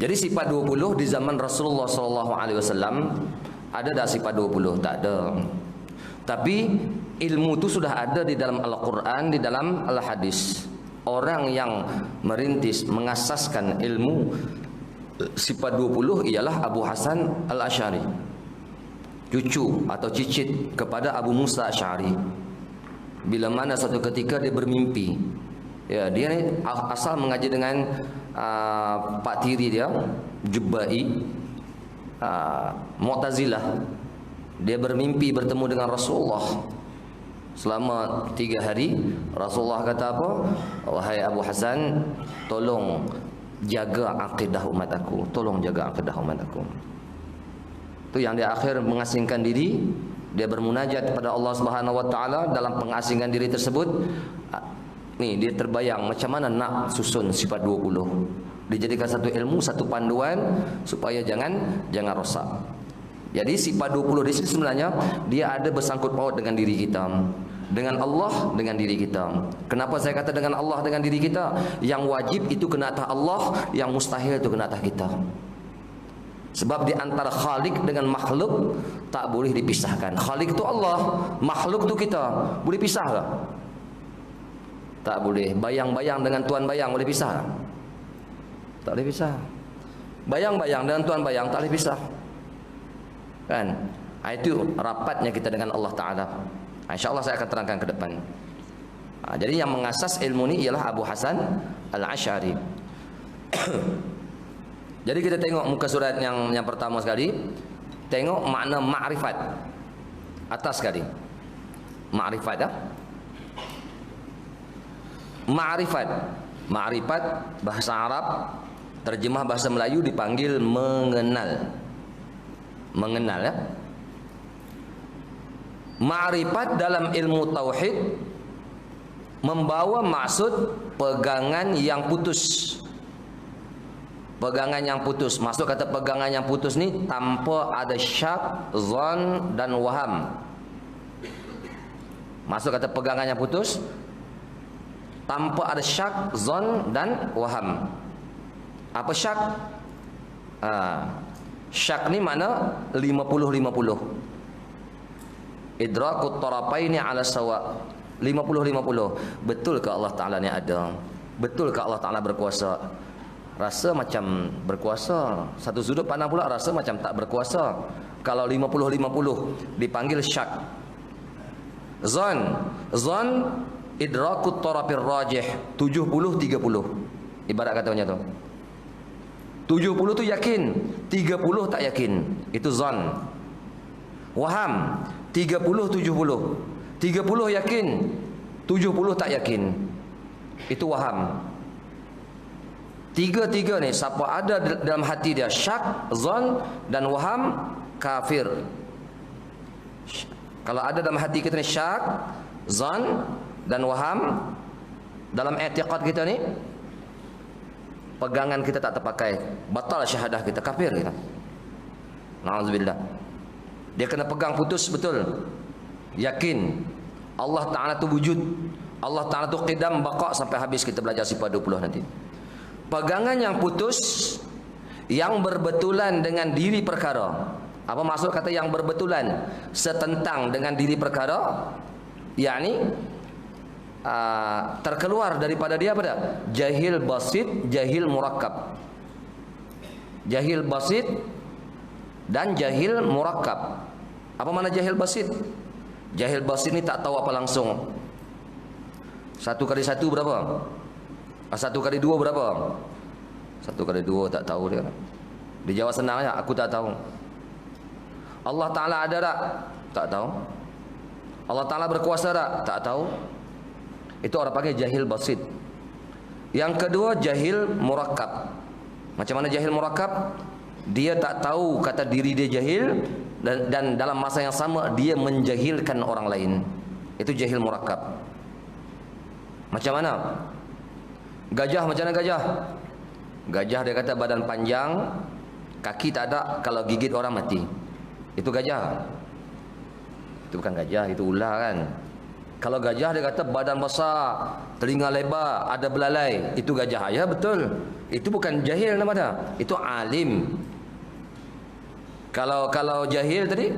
Jadi sifat 20 di zaman Rasulullah SAW ada tak sifat 20? Tak ada. Tapi ilmu itu sudah ada di dalam Al-Quran, di dalam Al-Hadis. Orang yang merintis, mengasaskan ilmu sifat 20 ialah Abu Hasan Al-Asy'ari, cucu atau cicit kepada Abu Musa Asy'ari. Bila mana suatu ketika dia bermimpi, ya, dia ni asal mengaji dengan pak tiri dia, Jubai, Mu'tazilah. Dia bermimpi bertemu dengan Rasulullah selama 3 hari. Rasulullah kata apa? Wahai Abu Hasan, tolong jaga akidah umat aku, tolong jaga akidah umat aku. Itu yang dia akhir mengasingkan diri. Dia bermunajat kepada Allah Subhanahu wa taala. Dalam pengasingan diri tersebut, nih dia terbayang macam mana nak susun sifat 20. Dijadikan satu ilmu, satu panduan supaya jangan rosak. Jadi sifat 20 di sini sebenarnya dia ada bersangkut paut dengan diri kita, dengan Allah, dengan diri kita. Kenapa saya kata dengan Allah, dengan diri kita? Yang wajib itu kena atas Allah, yang mustahil itu kena atas kita. Sebab di antara Khalik dengan makhluk tak boleh dipisahkan. Khalik itu Allah, makhluk itu kita. Boleh pisah tak? Tak boleh. Bayang-bayang dengan Tuan Bayang boleh pisah tak? Tak boleh pisah. Bayang-bayang dengan Tuan Bayang tak boleh pisah. Kan? Itu rapatnya kita dengan Allah Ta'ala. InsyaAllah saya akan terangkan ke depan. Jadi yang mengasas ilmu ini ialah Abu Hasan Al-Asy'ari. Jadi kita tengok muka surat yang pertama sekali. Tengok makna ma'rifat. Atas sekali. Ma'rifat ya. Ma'rifat. Ma'rifat bahasa Arab, terjemah bahasa Melayu dipanggil mengenal. Mengenal ya. Ma'rifat dalam ilmu tauhid membawa maksud pegangan yang putus. Pegangan yang putus. Maksud kata pegangan yang putus ni tanpa ada syak, zon dan waham. Maksud kata pegangan yang putus tanpa ada syak, zon dan waham. Apa syak? Syak ni mana 50-50. Idrakut tarafaini ala sawa. 50-50. Betul ke Allah Ta'ala ni ada? Betul ke Allah Ta'ala berkuasa? Rasa macam berkuasa. Satu sudut pandang pula rasa macam tak berkuasa. Kalau 50-50 dipanggil syak. Zon. Zon idrakut tarafir rajih. 70-30. Ibarat katanya tu. 70 tu yakin, 30 tak yakin. Itu zon. Waham 30-70. 30 yakin, 70 tak yakin. Itu waham. Tiga-tiga ni siapa ada dalam hati dia syak, zon dan waham, kafir. Kalau ada dalam hati kita ni syak, zon dan waham, dalam i'tiqad kita ni, pegangan kita tak terpakai, batal syahadah kita, kafir kita. Na'udzubillah. Dia kena pegang putus betul. Yakin Allah Ta'ala tu wujud, Allah Ta'ala tu qidam baqa sampai habis kita belajar sifat 20 nanti. Pegangan yang putus, yang berbetulan dengan diri perkara. Apa maksud kata yang berbetulan? Setentang dengan diri perkara, yakni terkeluar daripada dia apa dah? Jahil basit, jahil murakkab. Jahil basit dan jahil murakkab. Apa makna jahil basit? Jahil basit ni tak tahu apa langsung. 1 kali 1 berapa? 1 kali 2 berapa? 1 kali 2 tak tahu dia. Dijawab senang aja, aku tak tahu. Allah Ta'ala ada tak? Tak tahu. Allah Ta'ala berkuasa tak? Tak tahu. Itu orang panggil jahil basit. Yang kedua jahil murakkab. Macam mana jahil murakkab? Dia tak tahu kata diri dia jahil, dan dalam masa yang sama dia menjahilkan orang lain. Itu jahil murakkab. Macam mana? Gajah macam mana gajah? Gajah dia kata badan panjang, kaki tak ada, kalau gigit orang mati. Itu gajah. Itu bukan gajah, itu ular kan. Kalau gajah dia kata badan besar, telinga lebar, ada belalai, itu gajah. Ya betul. Itu bukan jahil nama dia. Itu alim. Kalau jahil tadi,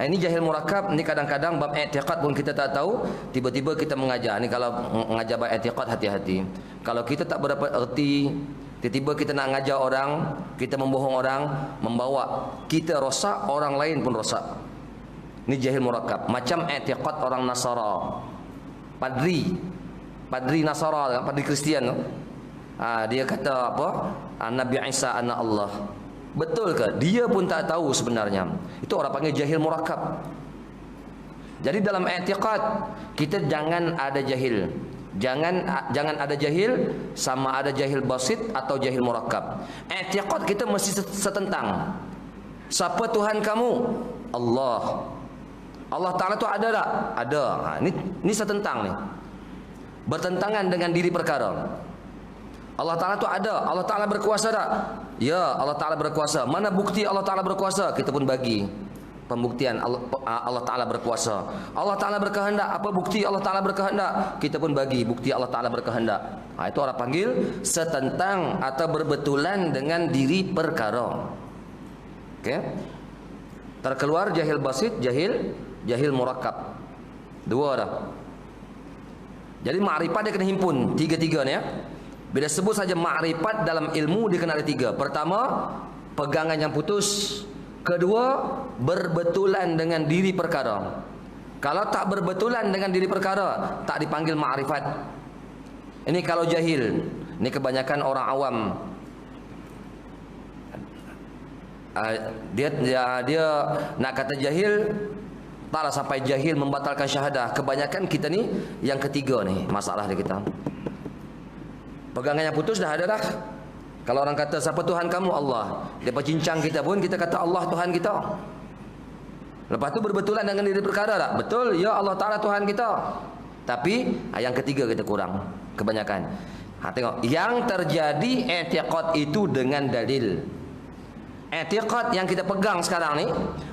ini jahil murakab. Ini kadang-kadang bab i'tiqad pun kita tak tahu, tiba-tiba kita mengajar. Ini kalau mengajar bab i'tiqad, hati-hati. Kalau kita tak berdapat erti, tiba-tiba kita nak mengajar orang, kita membohong orang, membawa kita rosak, orang lain pun rosak. Ini jahil murakab. Macam i'tiqad orang Nasara, Padri Nasara, Padri Kristian. Dia kata apa? Nabi Isa anak Allah. Betul ke? Dia pun tak tahu sebenarnya. Itu orang panggil jahil murakab. Jadi dalam i'tiqad kita jangan ada jahil. Jangan ada jahil, sama ada jahil basit atau jahil murakab. I'tiqad kita mesti setentang. Siapa Tuhan kamu? Allah. Allah Ta'ala tu ada tak? Ada. Ini setentang ni. Bertentangan dengan diri perkara. Allah Ta'ala tu ada. Allah Ta'ala berkuasa tak? Ya, Allah Ta'ala berkuasa. Mana bukti Allah Ta'ala berkuasa? Kita pun bagi pembuktian Allah Ta'ala berkuasa. Allah Ta'ala berkehendak. Apa bukti Allah Ta'ala berkehendak? Kita pun bagi bukti Allah Ta'ala berkehendak. Itu orang panggil setentang atau berbetulan dengan diri perkara. Okey. Terkeluar jahil basit, jahil murakab. Dua dah. Jadi ma'rifat dia kena himpun tiga-tiga ni ya. Bila sebut saja ma'rifat dalam ilmu dia kena ada tiga. Pertama, pegangan yang putus. Kedua, berbetulan dengan diri perkara. Kalau tak berbetulan dengan diri perkara, tak dipanggil ma'rifat. Ini kalau jahil. Ini kebanyakan orang awam. Dia nak kata jahil, taklah sampai jahil membatalkan syahadah. Kebanyakan kita ni yang ketiga ni masalah dia kita. Pegangan yang putus dah ada dah. Kalau orang kata siapa Tuhan kamu? Allah. Dia cincang kita pun kita kata Allah Tuhan kita. Lepas tu berbetulan dengan diri perkara tak? Betul, ya Allah Ta'ala Tuhan kita. Tapi yang ketiga kita kurang kebanyakan. Tengok, yang terjadi i'tiqad itu dengan dalil. I'tiqad yang kita pegang sekarang ni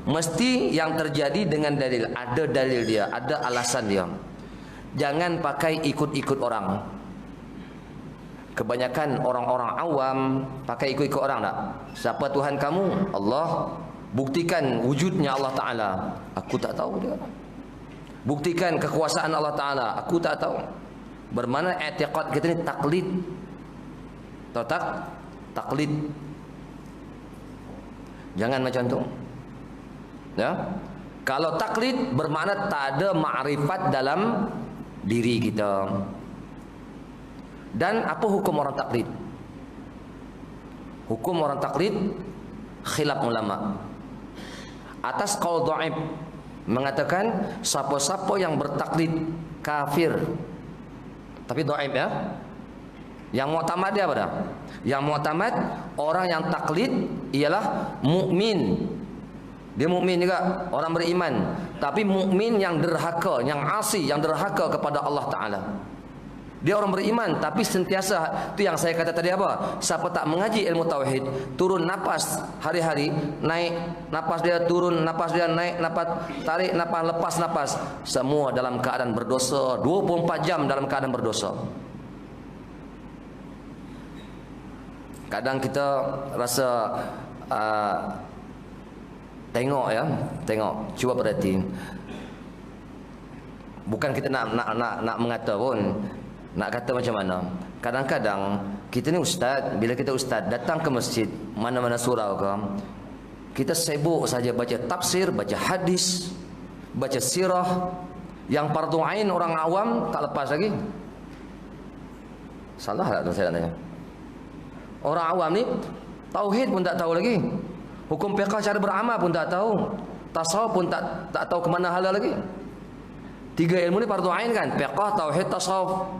mesti yang terjadi dengan dalil. Ada dalil dia, ada alasan dia. Jangan pakai ikut-ikut orang. Kebanyakan orang-orang awam pakai ikut-ikut orang tak? Siapa Tuhan kamu? Allah. Buktikan wujudnya Allah Ta'ala. Aku tak tahu dia. Buktikan kekuasaan Allah Ta'ala. Aku tak tahu. Bermakna i'tiqad kita ni taklid. Tahu tak? Taklid. Jangan macam tu. Ya? Kalau taklid bermakna tak ada ma'rifat dalam diri kita. Dan apa hukum orang taklid? Hukum orang taklid khilaf ulama. Atas qaul dhaif mengatakan siapa-siapa yang bertaklid kafir. Tapi dhaif ya. Yang muktamad dia apa dah? Yang muktamad orang yang taklid ialah mukmin. Dia mukmin juga, orang beriman, tapi mukmin yang derhaka, yang asi, yang derhaka kepada Allah Taala. Dia orang beriman tapi sentiasa, itu yang saya kata tadi apa? Siapa tak mengaji ilmu tauhid, turun napas hari-hari, naik napas dia, turun napas dia, naik napas, tarik napas, lepas napas, semua dalam keadaan berdosa, 24 jam dalam keadaan berdosa. Kadang kita rasa tengok ya, tengok, cuba perhati. Bukan kita nak mengata pun, nak kata macam mana. Kadang-kadang kita ni ustaz, bila kita ustaz datang ke masjid, mana-mana surau ke, kita sibuk saja baca tafsir, baca hadis, baca sirah. Yang fardu ain orang awam tak lepas lagi. Salah tak saya tanya? Orang awam ni tauhid pun tak tahu lagi. Hukum fiqh cara beramal pun tak tahu. Tasawuf pun tak tahu ke mana hala lagi. Tiga ilmu ni fardu ain kan? Fiqh, tauhid, tasawuf.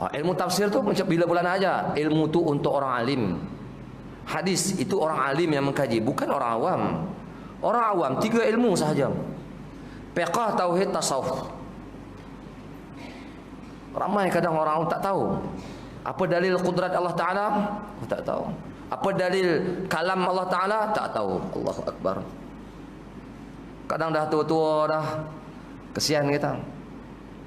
Ilmu tafsir tu macam bila bulan aja. Ilmu tu untuk orang alim. Hadis itu orang alim yang mengkaji, bukan orang awam. Orang awam tiga ilmu sahaja. Fiqh, tauhid, tasawuf. Ramai kadang orang tak tahu. Apa dalil kudrat Allah Ta'ala? Tak tahu. Apa dalil kalam Allah Ta'ala? Tak tahu. Allahu Akbar. Kadang dah tua-tua dah, kesian kita.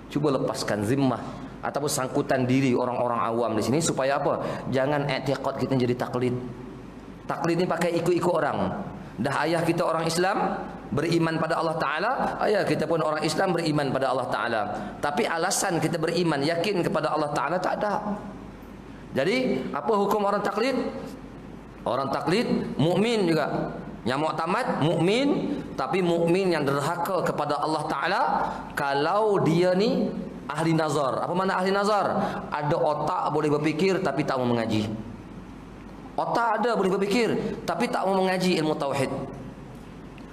Cuba lepaskan zimmah. ataupun sangkutan diri orang-orang awam di sini supaya apa? Jangan i'tiqad kita jadi taklid. Taklid ni pakai ikut-ikut orang. Dah ayah kita orang Islam beriman pada Allah Ta'ala, ayah kita pun orang Islam beriman pada Allah Ta'ala. Tapi alasan kita beriman, yakin kepada Allah Ta'ala tak ada. Jadi apa hukum orang taklid? Orang taklid mukmin juga. Yang muktamad mukmin, tapi mukmin yang derhaka kepada Allah Ta'ala kalau dia ni ahli nazar. Apa makna ahli nazar? Ada otak boleh berfikir tapi tak mau mengaji. Otak ada boleh berfikir tapi tak mau mengaji ilmu tauhid.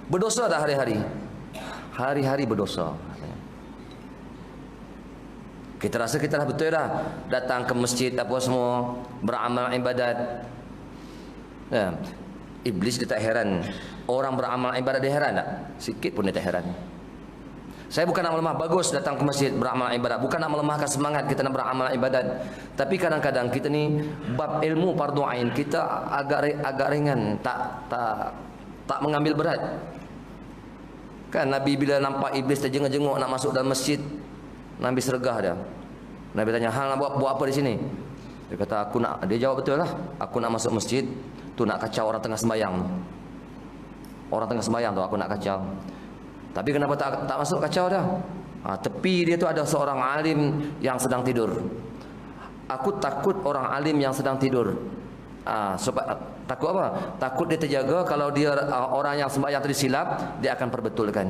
Berdosa dah hari-hari. Hari-hari berdosa. Kita rasa kita dah betul dah datang ke masjid apa semua, beramal ibadat. Ya. Iblis dia tak heran. Orang beramal ibadat dia heran tak? Sikit pun dia tak heran. Saya bukan nak melemah, bagus datang ke masjid beramal ibadat. Bukan nak melemahkan semangat kita nak beramal ibadat. Tapi kadang-kadang kita ni bab ilmu fardu ain kita agak ringan, tak mengambil berat. Kan Nabi bila nampak iblis terjenguk-jenguk nak masuk dalam masjid, Nabi sergah dia. Nabi tanya, "Hang nak buat apa di sini?" Dia kata, dia jawab betul lah. Aku nak masuk masjid tu nak kacau orang tengah sembahyang. Orang tengah sembahyang tu aku nak kacau. Tapi kenapa tak masuk kacau dah? Tepi dia tu ada seorang alim yang sedang tidur. Aku takut orang alim yang sedang tidur. Sebab takut apa? Takut dia terjaga kalau dia orang yang sembahyang tadi silap, dia akan perbetulkan.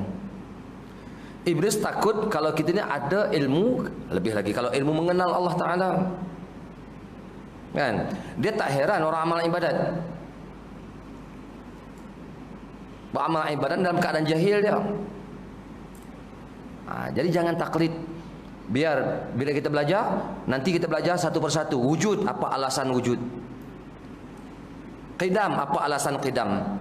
Iblis takut kalau kita ni ada ilmu, lebih lagi kalau ilmu mengenal Allah Ta'ala. Kan? Dia tak heran orang amal ibadat. Beramal ibadat dalam keadaan jahil dia. Jadi jangan taklid. Biar bila kita belajar, nanti kita belajar satu persatu. Wujud, apa alasan wujud? Qidam, apa alasan qidam?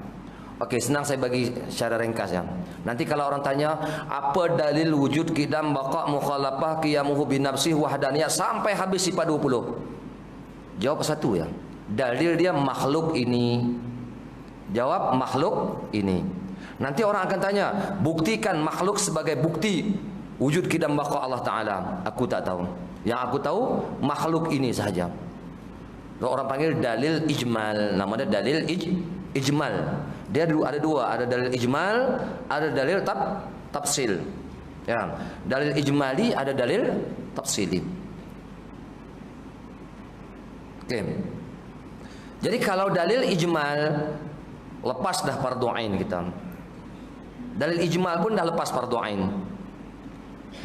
Okey, senang saya bagi secara ringkas ya. Nanti kalau orang tanya, apa dalil wujud, qidam, baqa, mukhalafah, qiyamuhu binafsih, wahdaniyah, sampai habis sifat 20. Jawab satu ya. Dalil dia makhluk ini. Jawab makhluk ini. Nanti orang akan tanya, buktikan makhluk sebagai bukti wujud qidam baqa Allah Ta'ala. Aku tak tahu. Yang aku tahu makhluk ini sahaja. Orang panggil dalil ijmal. Nama dia dalil ijmal. Dia ada dua, ada dalil ijmal, ada dalil tafsil. Ya, dalil ijmali, ada dalil tafsili. Oke. Jadi kalau dalil ijmal, lepas dah fardu ain kita. Dalil ijmal pun dah lepas fardu ain.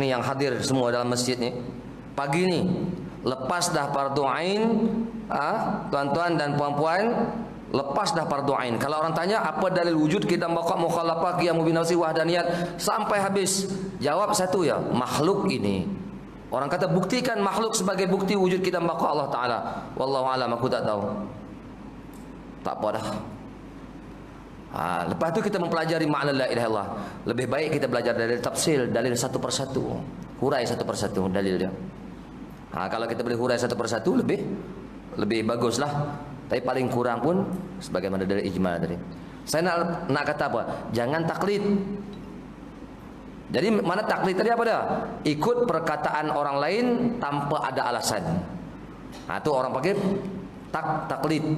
Ni yang hadir semua dalam masjid ni, pagi ni lepas dah fardu ain, tuan-tuan dan puan-puan, lepas dah fardu ain. Kalau orang tanya apa dalil wujud, qidam, baqa, mukhalafah, qiyamu binafsi, wahdaniyat, sampai habis, jawab satu ya, makhluk ini. Orang kata buktikan makhluk sebagai bukti wujud qidam, baqa Allah Ta'ala. Wallahu alam, aku tak tahu. Tak apa dah. Lepas tu kita mempelajari makna la ilaha illallah. Lebih baik kita belajar dalil tafsil, dalil satu persatu. Hurai satu persatu dalil dia. Kalau kita boleh hurai satu persatu lebih baguslah. Tapi paling kurang pun sebagaimana dalil ijmal tadi. Saya nak kata apa? Jangan taklid. Jadi mana taklid tadi apa dah? Ikut perkataan orang lain tanpa ada alasan. Itu orang panggil taklid.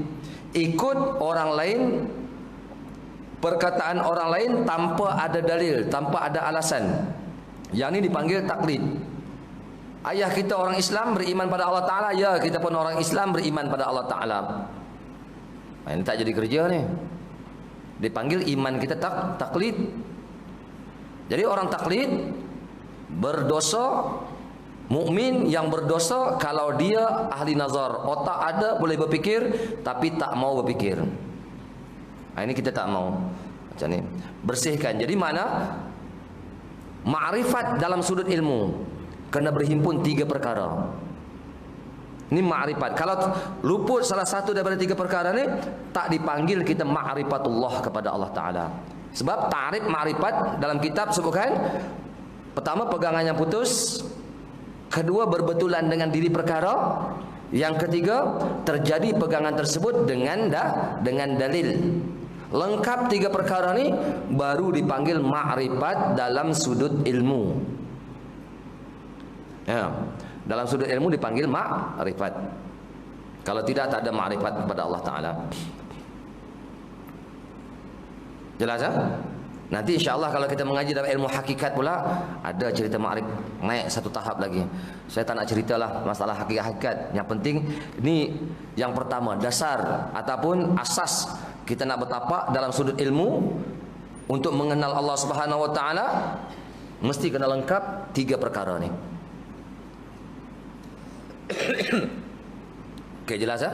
Ikut orang lain, perkataan orang lain tanpa ada dalil, tanpa ada alasan. Yang ini dipanggil taklid. Ayah kita orang Islam beriman pada Allah Ta'ala, ya kita pun orang Islam beriman pada Allah Ta'ala. Ini tak jadi kerja ni. Dipanggil iman kita taklid. Jadi orang taklid berdosa. Mukmin yang berdosa kalau dia ahli nazar, otak ada boleh berfikir tapi tak mau berfikir. Ini kita tak mau. Macam ni. Bersihkan. Jadi mana? Ma'rifat dalam sudut ilmu kena berhimpun 3 perkara. Ini ma'rifat. Kalau luput salah satu daripada 3 perkara ni, tak dipanggil kita ma'rifatullah kepada Allah Ta'ala. Sebab ta'rif ma'rifat dalam kitab sebutkan, pertama pegangan yang putus, kedua berbetulan dengan diri perkara, yang ketiga terjadi pegangan tersebut dengan dalil. Lengkap 3 perkara ni baru dipanggil ma'rifat dalam sudut ilmu. Ya. Dalam sudut ilmu dipanggil ma'rifat. Kalau tidak, tak ada ma'rifat kepada Allah Ta'ala. Jelas ya? Nanti insyaAllah kalau kita mengaji dalam ilmu hakikat pula, ada cerita ma'rifat, naik satu tahap lagi. Saya tak nak ceritalah masalah hakikat. Yang penting, ini yang pertama, dasar ataupun asas kita nak bertapak dalam sudut ilmu untuk mengenal Allah Subhanahu Wa Ta'ala, mesti kena lengkap 3 perkara ni. Okey, jelas ya?